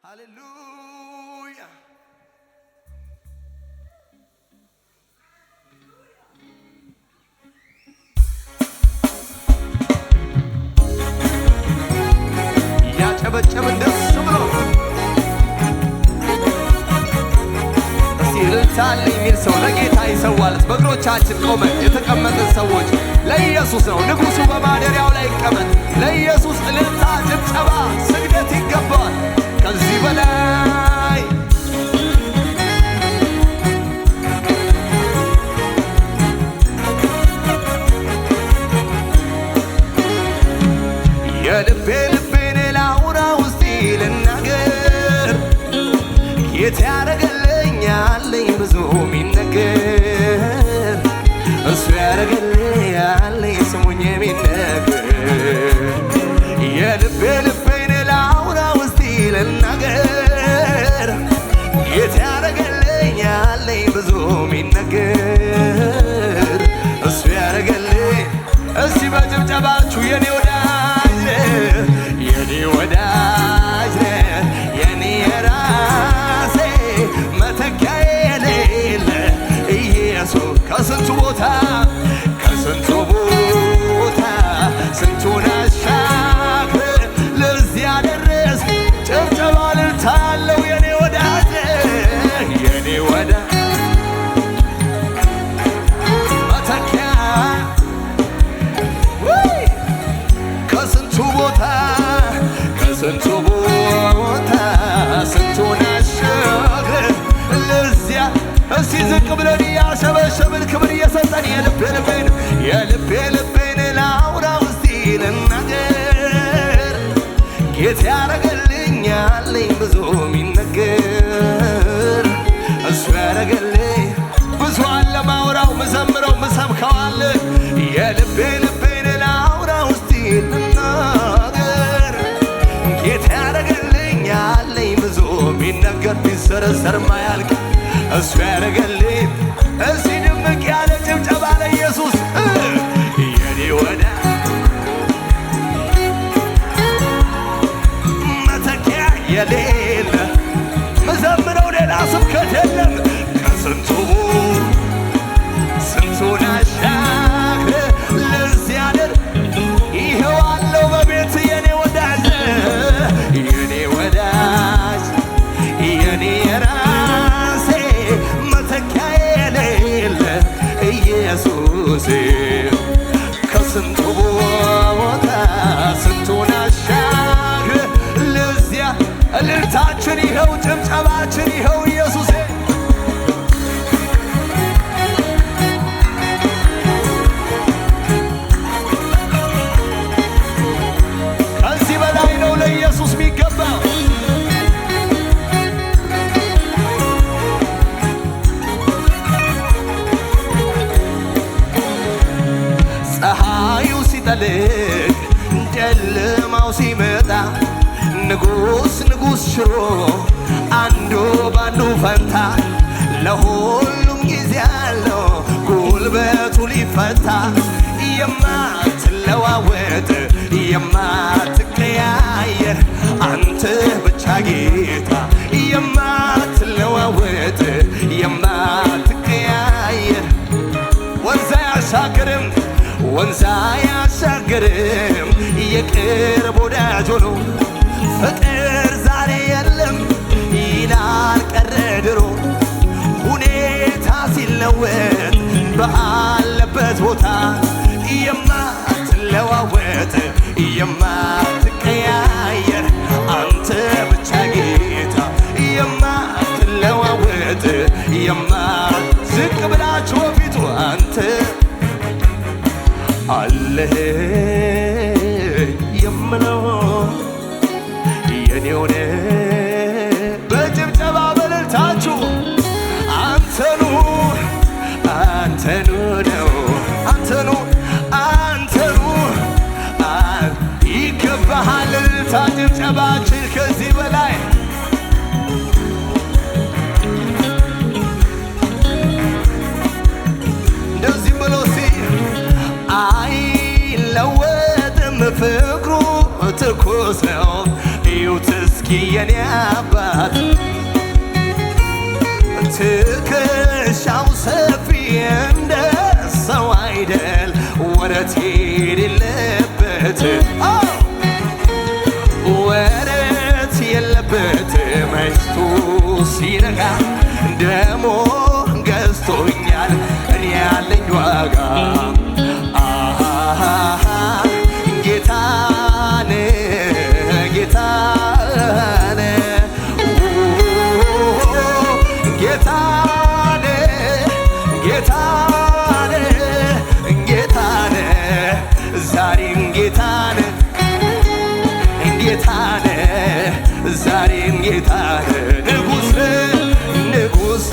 ሃሌሉያ ያጨበጨብን ደስ ብሎ እልልታል የሚል ሰው ለጌታ ይሰዋለት። በእግሮቻችን ቆመን የተቀመጥን ሰዎች ለኢየሱስ ነው። ንጉሡ በማደሪያው ላይ ይቀመጥ። ለኢየሱስ እልልታ፣ ጭብጨባ፣ ስግደት ይገባዋል። ከዚህ በላይ የልቤን ላውራ ውስጤ ልናገር ጌታ ያረገልኛለኝ ብዙ ሚነገር እሱ ያረገልኛለኝ ስሙኝ የሚነገር የልቤን ላውራ ውስጤ ልናገር ጌታ ያረገልኛለኝ ብዙ ሚነገር እሱ ያረገልኝ። እስቲ በጭብጨባችሁ የኔ ወዳጅ የኔ ወዳጅ የኔ የራሴ መተኪያ የሌለ ኢየሱስ ከስንቱ ቦታ ስንቱን አሻግር ለዚህ ያደረስ ጭብጨባ ልልታለው የኔ ወዳጅ የኔ ወዳጅ መተኪያ ከስንቱ ቦታ ስንቱን አሻግር ለዚያ እስቲ ዝቅ ብለን ያሸበሸብን ክብር እየሰጠን የልቤን ላውራ ውስጤ ልናገር ጌታ ያረገልኛለኝ ብዙ ሚነገር እሱ ያረገልኝ ብዙ አለ ማውራው ምዘምረው ምሰብከዋል የልቤን ላውራ ውስጤ ልናገር ጌታ ያረገልኛለኝ ብዙ ሚነገር ቢዘረዘር ማያልቅ እሱ ያረገልኝ። እስቲ ድምቅ ያለ ጭብጨባ ለኢየሱስ የኔ ወዳጅ መተኪያ የሌለ ምዘምረው ሌላ ስብከት የለም ስንቱን አሻግር ለዚህ ያደር ይኸው አለው በቤት የኔ ወዳጅ የኔ ወዳጅ የኔ የራሴ መተኪያ የሌለ ኢየሱስ ከስንቱ ቦታ ስንቱን አሻግር ለዚያ እልልታችን ይኸው ጭብጨባችን ይኸው ኢየሱሴ ከዚህ በላይ ነው ለኢየሱስ የሚገባው። ፀሐዩ ሲጠልቅ ጨለማው ሲመጣ ንጉሥ ሽሮ አንዱ ባንዱ ፈንታ ለሁሉም ጊዜ ያለው ጉልበቱ ሊፈታ የማትለዋወጥ የማትቀያየር አንተ ብቻ ጌታ የማትለዋወጥ የማትቀያየር ወንዝ አያሻግርም የቅርብ ወዳጅ ሆኖ ፍቅር ዛሬ የለም ይላል ቀረ ድሮ ሁኔታ ሲለወጥ በአለበት ቦታ የማትለዋወጥ የማትቀያየር አንተ ብቻ ጌታ የማትለዋወጥ ዝቅ ብላችሁ በፊቱ አንተ አለህ የምለው የኔው በጭብጨባ በእልልታችሁ አንተኑ ነው አንተኑ ይገባሃል እልልታ ጭብጨባችን ከዚህ በላይ እንደዚህ ብሎ አይለወጥም ፍቅሩ ትኩስ ነው እዩት እስኪ የኔ አባት ትከሻው ሰፊ እንደ ሰው አይደል ወረት የሌለበት ወረት የለበት መሽቶ ሲነጋ ደሞ ገዝቶኛል እኔ ያለኝ ዋጋ ጌታነ ጌታነ ጌታነ ጌታነ ጌታነ ዛሬም ጌታነ ጌታነ ዛሬም ጌታነ ንጉሥ ንጉሥ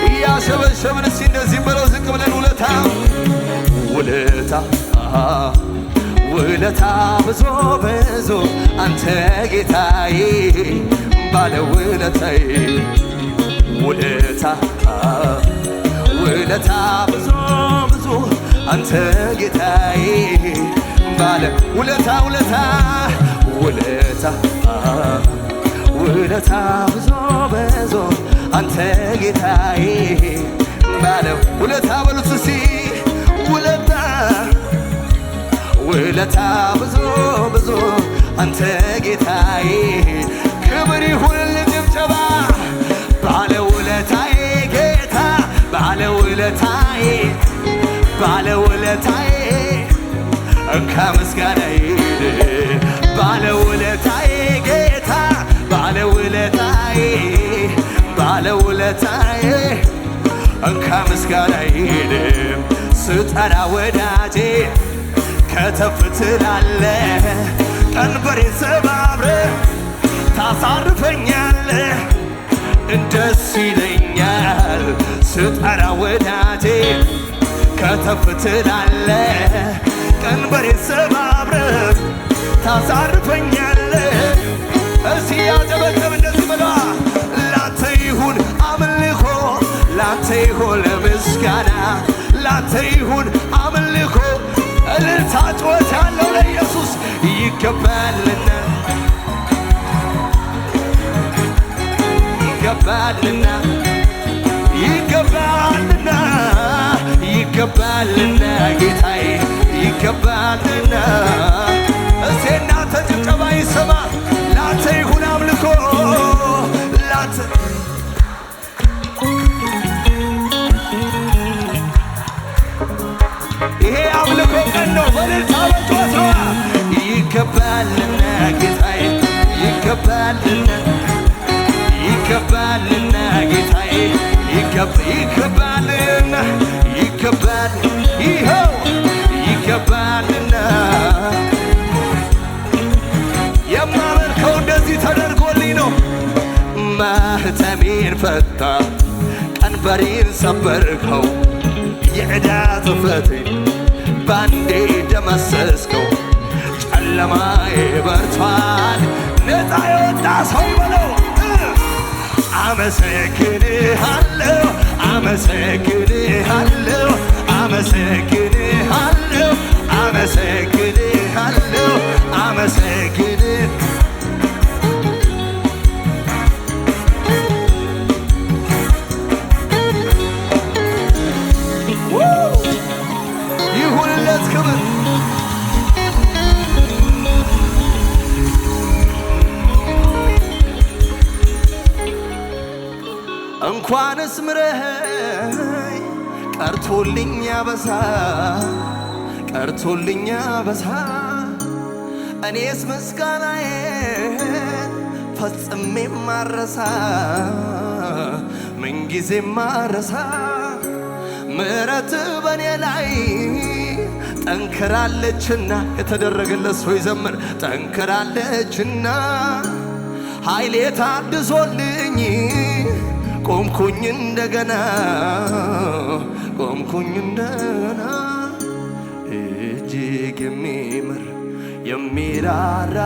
እያሸበሸብን እስኪ እንደዚህ በለው ዝቅ ብለን ውለታ ውለታ ውለታ ብዙ ብዙ አንተ ጌታዬ ባለ ውለታዬ ውለታ ውለታ ብዙ ብዙ አንተ ጌታዬ ባለ ውለታ ውለታ ውለታ ውለታ ብዙ ብዙ አንተ ጌታዬ ባለ ውለታ በሉት እስቲ ውለታ ውለታ ብዙ ብዙ አንተ ጌታዬ ክብር ይሁንልህ ጭብጨባ ባለ ውለታዬ ጌታ ባለ ውለታዬ ባለ ውለታዬ ከምስጋናዬ ባለ ውለታዬ ጌታ ባለ ውለታዬ ባለ ውለታዬ ከምስጋናዬ ስጠራ ወዳጄ ከተፍ ትላለህ ቀንበሬን ሰባብረህ ታሳርፈኛለህ ደስ ይለኛል ስጠራ ወዳጄ ከተፍ ትላለህ ቀንበሬን ሰባብረህ ታሳርፈኛለህ እስቲ ያጨበጨብ እንደዚህ በላ ላንተ ይሁን አምልኮ ላንተ ይሁን ለምስጋና ላንተ ይሁን አምልኮ እልልታ ጩኸት ያለው ለኢየሱስ ይገባልና ይገባልና ይገባልና ይገባልና ጌታዬ ይገባልና እስቲ እናንተ ጭብጨባ ይሰማ ላንተ ይሁን አምልኮ ላንተ ይሄ አምልኮ ቀን ነው በእልልታ በጩኸት ነዋ ይገባልና ጌታዬ ይገባልና ይገባልና ጌታዬ ይገባልና ይገባል ይኸው ይገባልና የማመልከው እንደዚህ ተደርጎልኝ ነው ማህተሜን ፈታ ቀንበሬን ሰበርከው የዕዳ ጽሕፈቴን ባንዴ ደመሰስከው ጨለማዬ በርቷል ነፃ የወጣ ሰው ይበለው አመሰግንሃለሁ አመሰግንሃለሁ አመሰግንሃለሁ አመሰግንሃለሁ አመሰግንህ ይሁንለት ክብር እንኳንስ ምረኸኝ ቀርቶልኝ ያበሳ ቀርቶልኝ ያበሳ እኔስ ምስጋናዬን ፈጽሜ ማረሳ ምንጊዜ ማረሳ ምሕረት በኔ ላይ ጠንክራለችና የተደረገለት ሰው ይዘምር ጠንክራለችና ኃይሌ ታድሶልኝ ቆምኩኝ እንደገና ቆምኩኝ እንደገና እጅግ የሚምር የሚራራ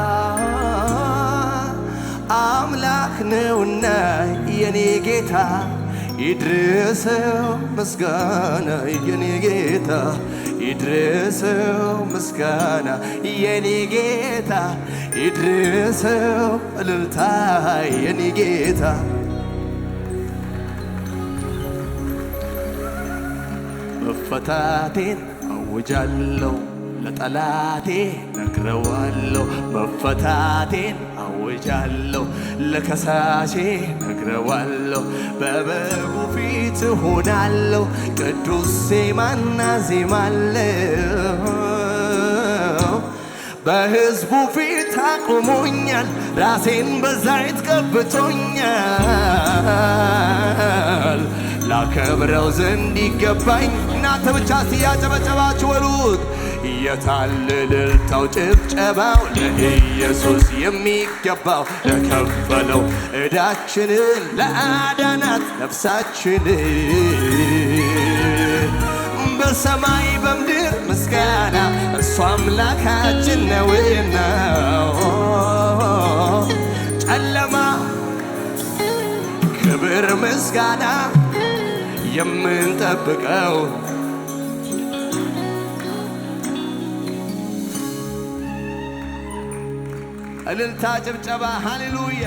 አምላክ ነውና የኔ ጌታ ይድረሰው ምስጋና የኔ ጌታ ይድረሰው ምስጋና የኔ ጌታ ይድረሰው እልልታ የኔ ጌታ መፈታቴን አውጃለሁ ለጠላቴ ነግረዋለሁ መፈታቴን አውጃለሁ ለከሳሼ ነግረዋለሁ በበጉ ፊት ሆናለሁ ቅዱስ ዜማና ዜማለሁ በሕዝቡ ፊት አቁሞኛል ራሴን በዘይት ቀብቶኛል ላከብረው ዘንድ ይገባኝ እናንተ ብቻ ሲያጨበጨባችሁ በሉት የታል እልልታው ጭብጨባው ለኢየሱስ የሚገባው ለከፈለው ዕዳችንን ለአዳናት ነፍሳችንን በሰማይ በምድር ምስጋና እሱ አምላካችን ነውና ጨለማ ክብር ምስጋና የምንጠብቀው እልልታ ጭብጨባ ሃሌሉያ